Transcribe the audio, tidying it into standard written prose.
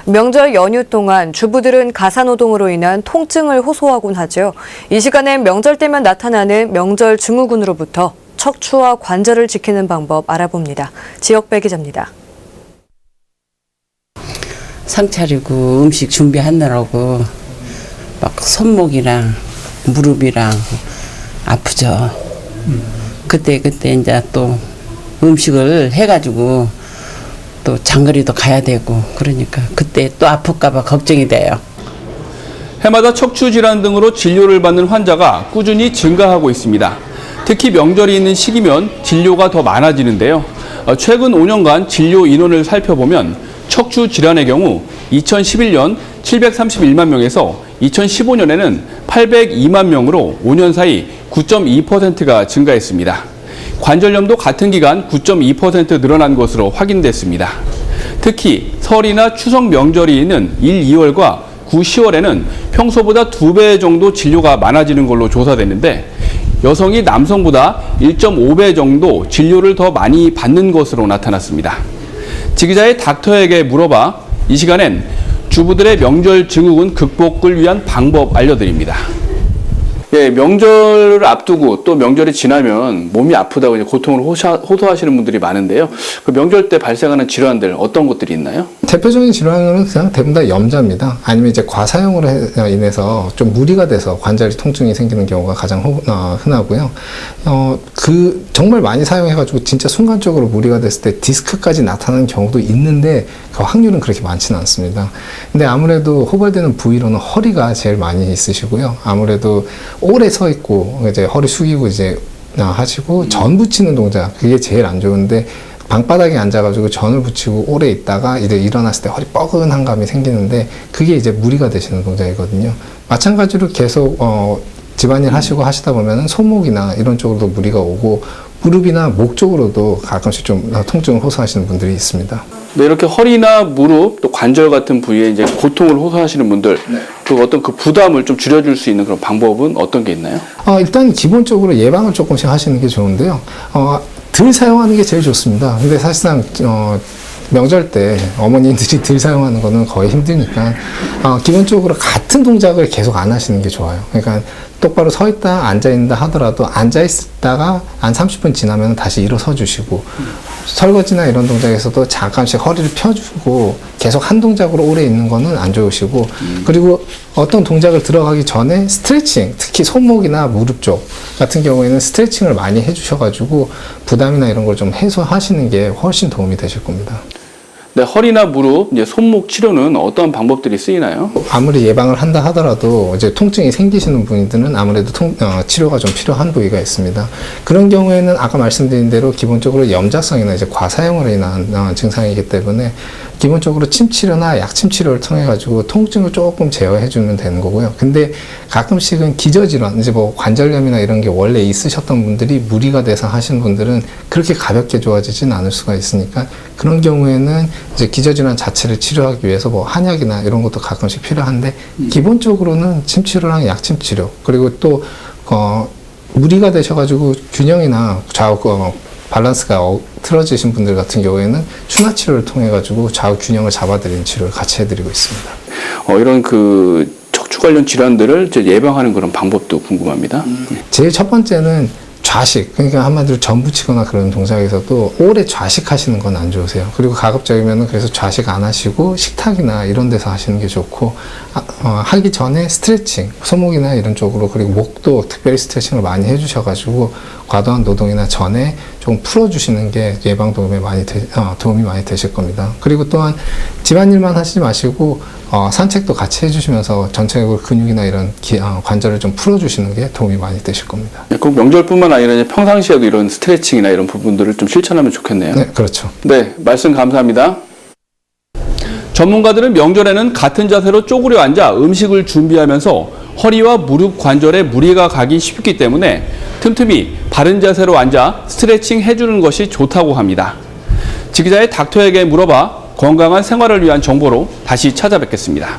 명절 연휴 동안 주부들은 가사노동으로 인한 통증을 호소하곤 하죠. 이 시간엔 명절 때면 나타나는 명절 증후군으로부터 척추와 관절을 지키는 방법 알아봅니다. 지역배 기자입니다. 상 차리고 음식 준비하느라고 막 손목이랑 무릎이랑 아프죠. 그때 이제 또 음식을 해가지고 또 장거리도 가야 되고 그러니까 그때 또 아플까봐 걱정이 돼요. 해마다 척추 질환 등으로 진료를 받는 환자가 꾸준히 증가하고 있습니다. 특히 명절이 있는 시기면 진료가 더 많아지는데요. 최근 5년간 진료 인원을 살펴보면 척추 질환의 경우 2011년 731만 명에서 2015년에는 802만 명으로 5년 사이 9.2%가 증가했습니다. 관절염도 같은 기간 9.2% 늘어난 것으로 확인됐습니다. 특히 설이나 추석 명절이 있는 1, 2월과 9, 10월에는 평소보다 2배 정도 진료가 많아지는 걸로 조사됐는데 여성이 남성보다 1.5배 정도 진료를 더 많이 받는 것으로 나타났습니다. 지기자의 닥터에게 물어봐 이 시간엔 주부들의 명절 증후군 극복을 위한 방법 알려드립니다. 예, 명절을 앞두고 또 명절이 지나면 몸이 아프다고 이제 고통을 호소하시는 분들이 많은데요. 그 명절 때 발생하는 질환들 어떤 것들이 있나요? 대표적인 질환은 그냥 대부분 다 염좌입니다. 아니면 이제 과사용으로 인해서 좀 무리가 돼서 관절이 통증이 생기는 경우가 가장 흔하고요. 정말 많이 사용해가지고 진짜 순간적으로 무리가 됐을 때 디스크까지 나타나는 경우도 있는데 그 확률은 그렇게 많지는 않습니다. 근데 아무래도 호발되는 부위로는 허리가 제일 많이 있으시고요. 아무래도 오래 서 있고 이제 허리 숙이고 이제 하시고 전 붙이는 동작 그게 제일 안 좋은데 방바닥에 앉아가지고 전을 붙이고 오래 있다가 이제 일어났을 때 허리 뻐근한 감이 생기는데 그게 이제 무리가 되시는 동작이거든요. 마찬가지로 계속 집안일 하시고 하시다 보면은 손목이나 이런 쪽으로도 무리가 오고 무릎이나 목 쪽으로도 가끔씩 좀 통증을 호소하시는 분들이 있습니다. 네, 이렇게 허리나 무릎 또 관절 같은 부위에 이제 고통을 호소하시는 분들, 그 어떤 그 부담을 좀 줄여줄 수 있는 그런 방법은 어떤 게 있나요? 일단 기본적으로 예방을 조금씩 하시는 게 좋은데요. 덜 사용하는 게 제일 좋습니다. 근데 사실상 명절 때 어머님들이 덜 사용하는 거는 거의 힘드니까 기본적으로 같은 동작을 계속 안 하시는 게 좋아요. 그러니까 똑바로 서 있다 앉아 있다 하더라도 앉아 있다가 한 30분 지나면 다시 일어서 주시고 설거지나 이런 동작에서도 잠깐씩 허리를 펴주고 계속 한 동작으로 오래 있는 거는 안 좋으시고 그리고 어떤 동작을 들어가기 전에 스트레칭, 특히 손목이나 무릎 쪽 같은 경우에는 스트레칭을 많이 해주셔가지고 부담이나 이런 걸 좀 해소하시는 게 훨씬 도움이 되실 겁니다. 네, 허리나 무릎, 이제 손목 치료는 어떤 방법들이 쓰이나요? 아무리 예방을 한다 하더라도 이제 통증이 생기시는 분들은 아무래도 치료가 좀 필요한 부위가 있습니다. 그런 경우에는 아까 말씀드린 대로 기본적으로 염좌성이나 이제 과사용으로 인한 증상이기 때문에 기본적으로 침치료나 약침 치료를 통해 가지고 통증을 조금 제어해 주면 되는 거고요. 근데 가끔씩은 기저질환, 이제 뭐 관절염이나 이런 게 원래 있으셨던 분들이 무리가 돼서 하시는 분들은 그렇게 가볍게 좋아지진 않을 수가 있으니까 그런 경우에는 이제 기저질환 자체를 치료하기 위해서 뭐 한약이나 이런 것도 가끔씩 필요한데 기본적으로는 침치료랑 약침치료 그리고 또 무리가 되셔가지고 균형이나 좌우 밸런스가 틀어지신 분들 같은 경우에는 추나 치료를 통해 가지고 좌우 균형을 잡아드리는 치료를 같이 해드리고 있습니다. 이런 그 척추 관련 질환들을 이제 예방하는 그런 방법도 궁금합니다. 제일 첫 번째는 좌식, 그러니까 한마디로 전 붙이거나 그런 동작에서도 오래 좌식하시는 건 안 좋으세요. 그리고 가급적이면은 그래서 좌식 안 하시고 식탁이나 이런 데서 하시는 게 좋고 하기 전에 스트레칭, 손목이나 이런 쪽으로 그리고 목도 특별히 스트레칭을 많이 해주셔가지고 과도한 노동이나 전에 좀 풀어주시는 게 예방 도움이 많이 되실 겁니다. 그리고 또한 집안일만 하시지 마시고 산책도 같이 해주시면서 전체적으로 근육이나 이런 관절을 좀 풀어주시는 게 도움이 많이 되실 겁니다. 꼭 명절뿐만 아니라 이제 평상시에도 이런 스트레칭이나 이런 부분들을 좀 실천하면 좋겠네요. 네, 그렇죠. 네, 말씀 감사합니다. 전문가들은 명절에는 같은 자세로 쪼그려 앉아 음식을 준비하면서 허리와 무릎 관절에 무리가 가기 쉽기 때문에 틈틈이 바른 자세로 앉아 스트레칭 해주는 것이 좋다고 합니다. 지기자의 닥터에게 물어봐 건강한 생활을 위한 정보로 다시 찾아뵙겠습니다.